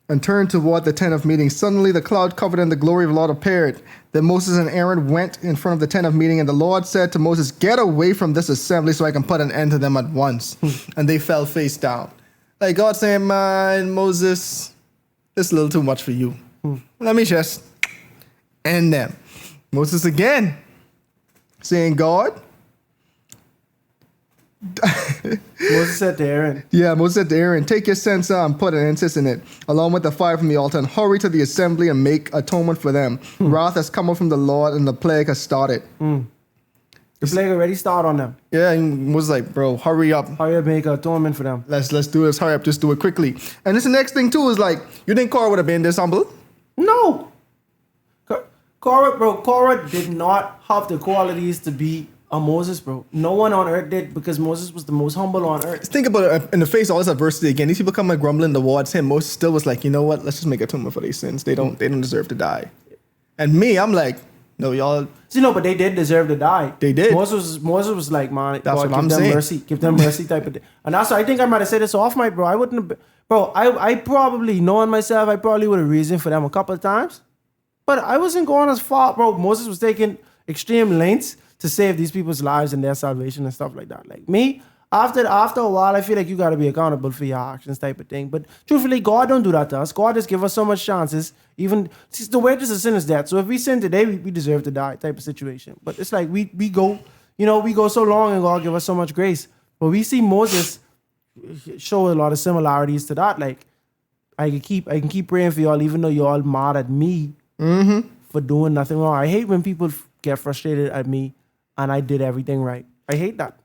and turned toward the tent of meeting. Suddenly the cloud covered and the glory of the Lord appeared. Then Moses and Aaron went in front of the tent of meeting, and the Lord said to Moses, get away from this assembly so I can put an end to them at once. And they fell face down. Like God saying, man, Moses, this is a little too much for you. Let me just end them. Moses again saying, God. Moses said to Aaron. Yeah, Moses said to Aaron, take your censer and put an incense in it, along with the fire from the altar, and hurry to the assembly and make atonement for them. Wrath has come up from the Lord, and the plague has started. The plague already started on them. Yeah, and Moses like, bro, hurry up. Hurry up, make atonement for them. Let's do this. Hurry up, just do it quickly. And this the next thing too is like, you think Korah would have been this humble? No. Korah did not have the qualities to be a Moses, bro. No one on earth did, because Moses was the most humble on earth. Think about it, in the face of all this adversity again. These people come and grumbling towards him. Moses still was like, you know what? Let's just make atonement for these sins. They don't deserve to die. And me, I'm like, no, y'all. See, no, but they did deserve to die. They did. Moses was like, man, that's God, what I'm saying. Give them mercy type of thing. And that's why I think I might have said this off mic, bro. I wouldn't have been, bro. I probably, knowing myself, I probably would have reasoned for them a couple of times, but I wasn't going as far, bro. Moses was taking extreme lengths to save these people's lives and their salvation and stuff like that. Like me, after a while, I feel like you got to be accountable for your actions type of thing. But truthfully, God don't do that to us. God just give us so much chances. Even the wages of sin is death. So if we sin today, we deserve to die type of situation. But it's like we go so long and God give us so much grace. But we see Moses show a lot of similarities to that. Like I can keep praying for y'all even though y'all mad at me for doing nothing wrong. I hate when people get frustrated at me and I did everything right. I hate that.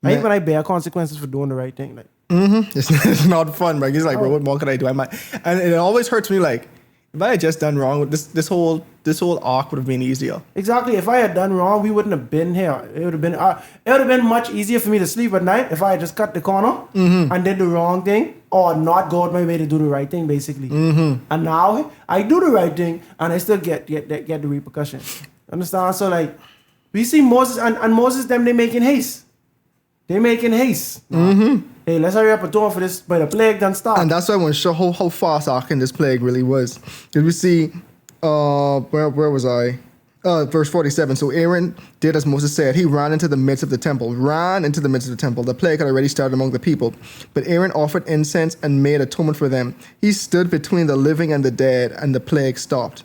I hate when I bear consequences for doing the right thing. Like, it's not fun, bro. He's like, bro, what more could I do? And it always hurts me. Like, if I had just done wrong with this whole arc would have been easier. Exactly. If I had done wrong, we wouldn't have been here. It would have been much easier for me to sleep at night if I had just cut the corner and did the wrong thing, or not go out my way to do the right thing, basically. And now I do the right thing and I still get the repercussions. Understand? So like, we see Moses and Moses, they making haste. They making haste. Hey, let's hurry up and do for this, but the plague done stop. And that's why I want to show how fast arcing this plague really was. Because we see, where was I? Verse 47. So Aaron did as Moses said. He ran into the midst of the temple. The plague had already started among the people. But Aaron offered incense and made atonement for them. He stood between the living and the dead, and the plague stopped.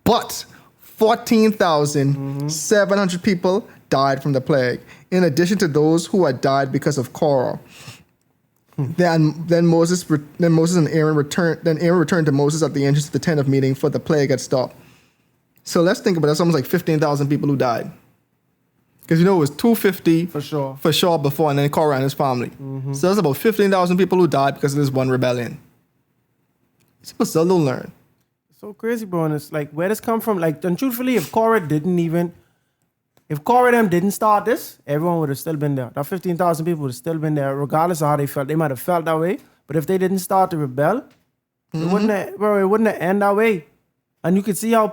But 14,700 people died from the plague, in addition to those who had died because of Korah. Then Moses and Aaron returned. Then Aaron returned to Moses at the entrance of the tent of meeting, for the plague had stopped. So let's think about it. That's almost like 15,000 people who died. Because it was 250 for sure before, and then Korah and his family. So that's about 15,000 people who died because of this one rebellion. People still don't learn. So crazy, bro. And it's like, where this come from? Like, and truthfully, if Korah didn't start this, everyone would have still been there. That 15,000 people would have still been there, regardless of how they felt. They might have felt that way, but if they didn't start to rebel, it wouldn't have ended that way. And you could see how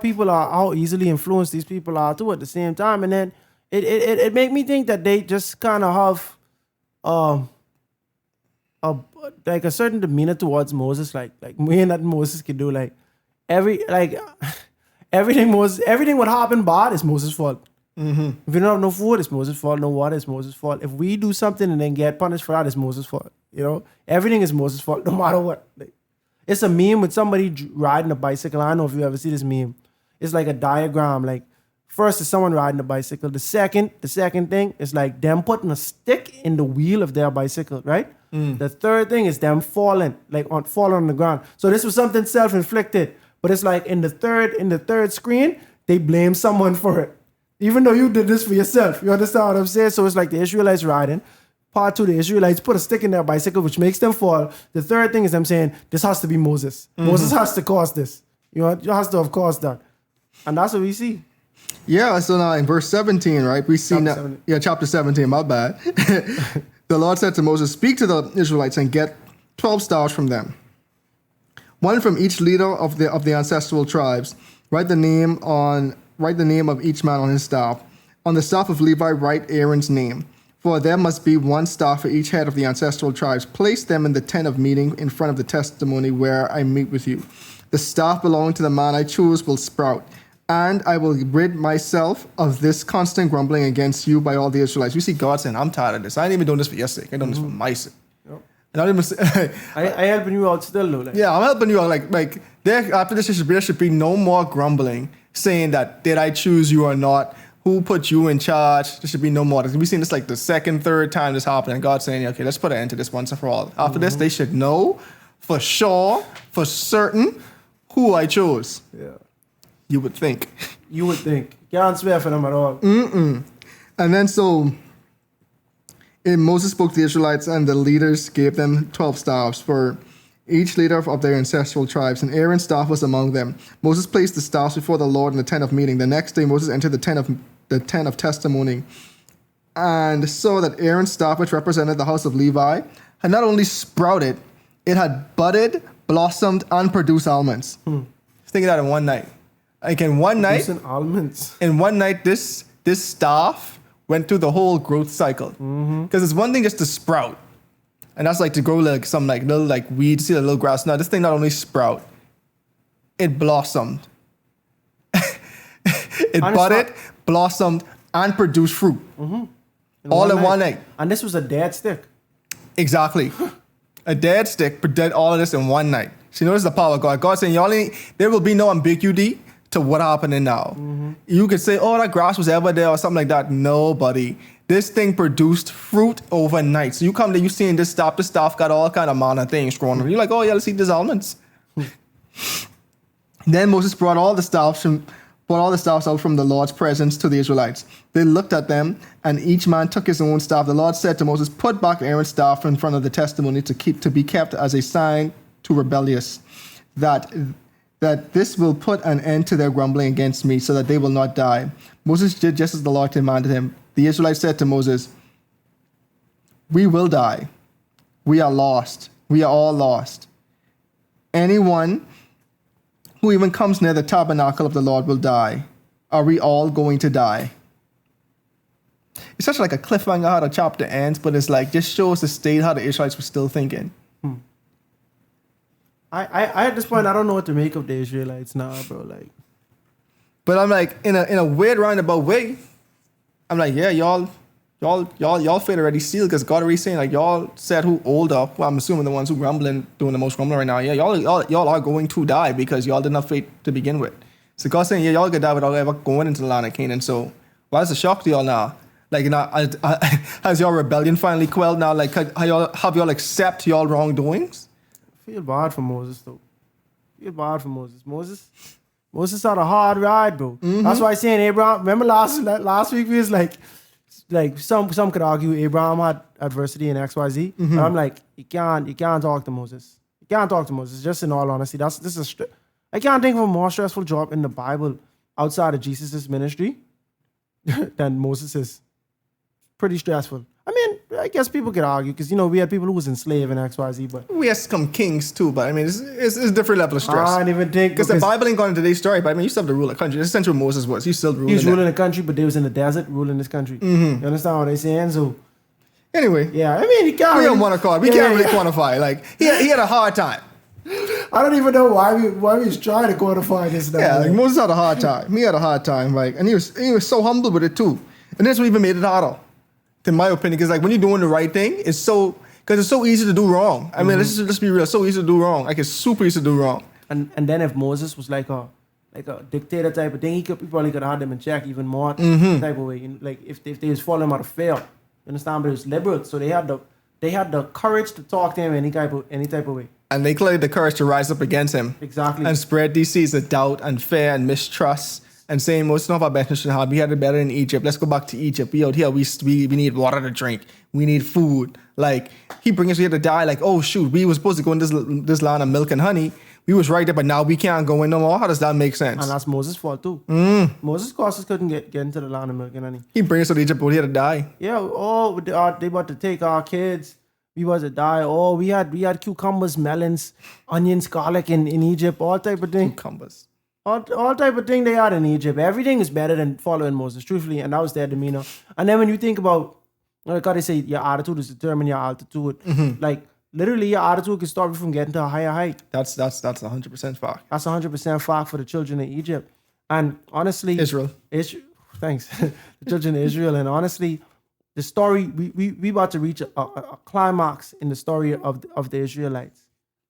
easily influenced these people are too at the same time. And then it made me think that they just kind of have a certain demeanor towards Moses, like me and that Moses could do. Like everything what happened bad is Moses' fault. If you don't have no food, it's Moses' fault. No water, it's Moses' fault. If we do something and then get punished for that, it's Moses' fault. Everything is Moses' fault, no matter what. Like, it's a meme with somebody riding a bicycle. I don't know if you ever see this meme. It's like a diagram. Like, first is someone riding a bicycle. The second thing is like them putting a stick in the wheel of their bicycle, right? The third thing is them falling on the ground. So this was something self-inflicted. But it's like in the third screen, they blame someone for it. Even though you did this for yourself. You understand what I'm saying? So it's like the Israelites riding. Part 2, the Israelites put a stick in their bicycle, which makes them fall. The third thing is them saying, this has to be Moses. Moses has to cause this. You know, it has to have caused that. And that's what we see. Yeah, so now in verse 17, right, we see chapter 17, my bad. The Lord said to Moses, speak to the Israelites and get 12 stars from them. One from each leader of the ancestral tribes. Write the name of each man on his staff. On the staff of Levi, write Aaron's name. For there must be one staff for each head of the ancestral tribes. Place them in the tent of meeting in front of the testimony where I meet with you. The staff belonging to the man I choose will sprout. And I will rid myself of this constant grumbling against you by all the Israelites. You see God saying, I'm tired of this. I ain't even doing this for your sake. I'm doing this for my sake. Yep. And I even I helping you out still though. Yeah, I'm helping you out. Like there, after this, there should be no more grumbling, saying that did I choose you or not? Who put you in charge? There should be no more. We've seen this like the second, third time this happened, and God saying, okay, let's put an end to this once and for all. After this, they should know for sure, for certain, who I chose. Yeah. You would think. You would think. Can't swear for them at all. And then Moses spoke to the Israelites, and the leaders gave them 12 staffs for each leader of their ancestral tribes, and Aaron's staff was among them. Moses placed the staffs before the Lord in the tent of meeting. The next day, Moses entered the tent of testimony, and saw that Aaron's staff, which represented the house of Levi, had not only sprouted, it had budded, blossomed, and produced almonds. Just think of that in one night. Like in one night, almonds. In one night, this staff went through the whole growth cycle. Because it's one thing just to sprout, and that's like to grow like some like little like weeds, see a little grass. Now this thing not only sprout, it blossomed. It budded, blossomed, and produced fruit. All in one night. And this was a dead stick. Exactly. A dead stick did all of this in one night. So you notice the power of God. God saying, there will be no ambiguity to what happening now. You could say, oh, that grass was ever there or something like that. No, buddy. This thing produced fruit overnight. So you come there, you seeing this staff got all kind of manna things growing on. You're like, oh yeah, let's eat these almonds. Then Moses brought all the staffs out from the Lord's presence to the Israelites. They looked at them, and each man took his own staff. The Lord said to Moses, put back Aaron's staff in front of the testimony to be kept as a sign to rebellious, that this will put an end to their grumbling against me, so that they will not die. Moses did just as the Lord commanded him. The Israelites said to Moses, we will die. We are lost. We are all lost. Anyone who even comes near the tabernacle of the Lord will die. Are we all going to die? It's such like a cliffhanger how the chapter ends, but it's like just shows the state how the Israelites were still thinking. I at this point I don't know what to make of the Israelites now, bro. Like, but I'm like in a weird roundabout way. I'm like, yeah, y'all fate already sealed because God already saying like y'all said who older. Well, I'm assuming the ones who grumbling doing the most grumbling right now. Yeah, y'all are going to die because y'all did not fate to begin with. So God saying, yeah, y'all gonna die without ever going into the land of Canaan. So why is it a shock to y'all now? Like, you know, has your rebellion finally quelled now? Like, have y'all accept y'all wrongdoings? I feel bad for Moses though. Moses had a hard ride, bro. That's why I'm saying Abraham. Remember last week we was like some could argue Abraham had adversity in XYZ. But I'm like, you can't talk to Moses. You can't talk to Moses. Just in all honesty, I can't think of a more stressful job in the Bible outside of Jesus' ministry than Moses is. Pretty stressful. I mean, I guess people could argue because, you know, we had people who was enslaved in XYZ, but... We had some kings too, but I mean, it's a different level of stress. I didn't even think... Because the Bible ain't gone into today's story, but I mean, you still have to rule a country. This is essentially what Moses was. He still ruling. He was ruling the country, but they was in the desert ruling this country. You understand what I'm saying? So... Anyway. Yeah, I mean, he can't... We don't want to call it. We can't really quantify. Like, he had a hard time. I don't even know why we was trying to quantify this now. Yeah, like Moses had a hard time. He had a hard time, like, and he was so humble with it too. And that's what even made it harder, in my opinion. Because like when you're doing the right thing, it's so easy to do wrong. I mean, let's be real. It's so easy to do wrong. Like it's super easy to do wrong. And then if Moses was like a dictator type of thing, he probably could have had them in check even more type of way. You know, like if they was following him out of fear, you understand? But it was liberal, so they had They had the courage to talk to him any type of way. And they clearly had the courage to rise up against him. Exactly. And spread these seeds of doubt and fear and mistrust. And saying most of our business should have. We had it better in Egypt. Let's go back to Egypt. We out here. We need water to drink. We need food. Like, he brings us here to die. Like, oh shoot, we were supposed to go in this land of milk and honey. We was right there, but now we can't go in no more. How does that make sense? And that's Moses' fault too. Moses caused us couldn't get into the land of milk and honey. He brings us to Egypt. We're here to die. Yeah. Oh, they about to take our kids. We about to die. Oh, we had cucumbers, melons, onions, garlic in Egypt. All type of thing. Cucumbers. All type of thing they had in Egypt. Everything is better than following Moses, truthfully, and that was their demeanor. And then when you think about, like how they say, your attitude is determined your altitude. Like literally, your attitude can stop you from getting to a higher height. That's 100% fact. That's 100% fact for the children of Egypt. And honestly, Israel. Thanks, the children of Israel. And honestly, the story we about to reach a climax in the story of the Israelites.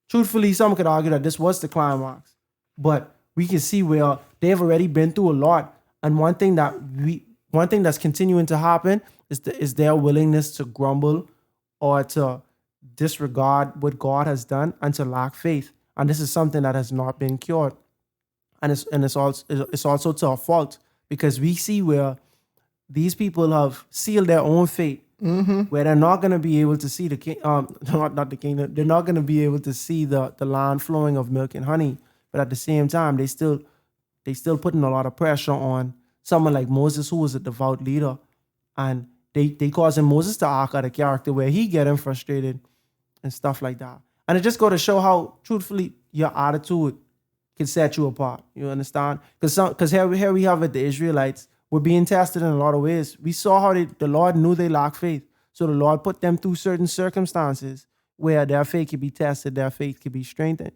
Truthfully, some could argue that this was the climax, but we can see where they've already been through a lot. And one thing that's continuing to happen is their willingness to grumble or to disregard what God has done and to lack faith. And this is something that has not been cured. And it's also to our fault, because we see where these people have sealed their own fate, where they're not going to be able to see the king, not the kingdom. They're not going to be able to see the land flowing of milk and honey. But at the same time, they still putting a lot of pressure on someone like Moses, who was a devout leader, and they causing Moses to act out a character where he getting frustrated and stuff like that. And it just go to show how truthfully your attitude can set you apart. You understand? Because here we have it, the Israelites were being tested in a lot of ways. We saw how the Lord knew they lacked faith, so the Lord put them through certain circumstances where their faith could be tested, their faith could be strengthened.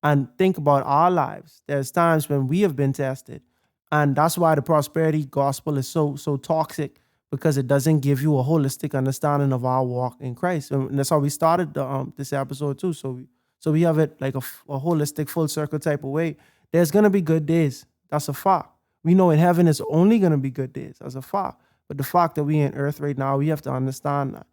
And think about our lives. There's times when we have been tested. And that's why the prosperity gospel is so toxic, because it doesn't give you a holistic understanding of our walk in Christ. And that's how we started this episode too. So we have it like a holistic, full circle type of way. There's going to be good days. That's a fact. We know in heaven it's only going to be good days. That's a fact. But the fact that we're in earth right now, we have to understand that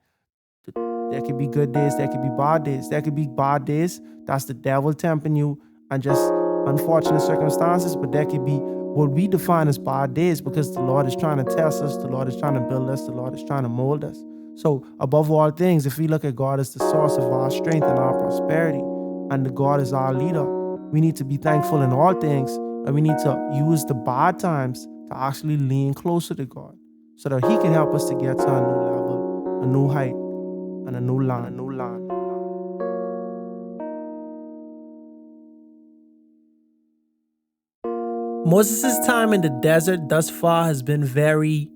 there could be good days, there could be bad days. There could be bad days. That's the devil tempting you and just unfortunate circumstances. But there could be what we define as bad days, because the Lord is trying to test us. The Lord is trying to build us. The Lord is trying to mold us. So above all things, if we look at God as the source of our strength and our prosperity, and the God is our leader, we need to be thankful in all things. And we need to use the bad times to actually lean closer to God, so that he can help us to get to a new level, a new height, and a new line. Moses' time in the desert thus far has been very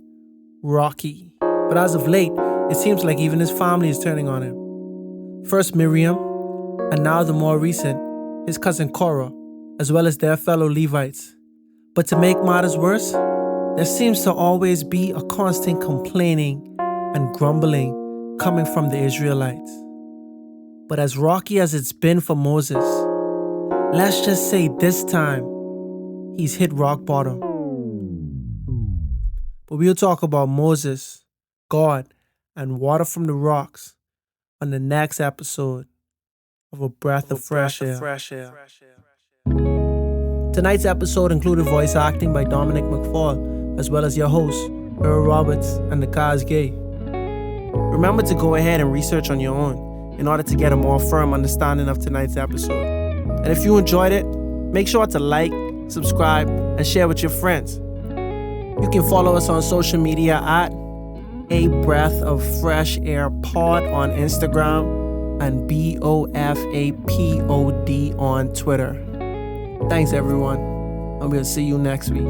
rocky. But as of late, it seems like even his family is turning on him. First Miriam, and now the more recent, his cousin Korah, as well as their fellow Levites. But to make matters worse, there seems to always be a constant complaining and grumbling coming from the Israelites. But as rocky as it's been for Moses, let's just say this time, he's hit rock bottom. But we'll talk about Moses, God, and water from the rocks on the next episode of A Breath of Fresh Air. Tonight's episode included voice acting by Dominic McFall, as well as your hosts, Earl Roberts and Nakhaz. Remember to go ahead and research on your own in order to get a more firm understanding of tonight's episode. And if you enjoyed it, make sure to like, subscribe, and share with your friends. You can follow us on social media at A Breath of Fresh Air Pod on Instagram and BOFAPOD on Twitter. Thanks everyone, and we'll see you next week.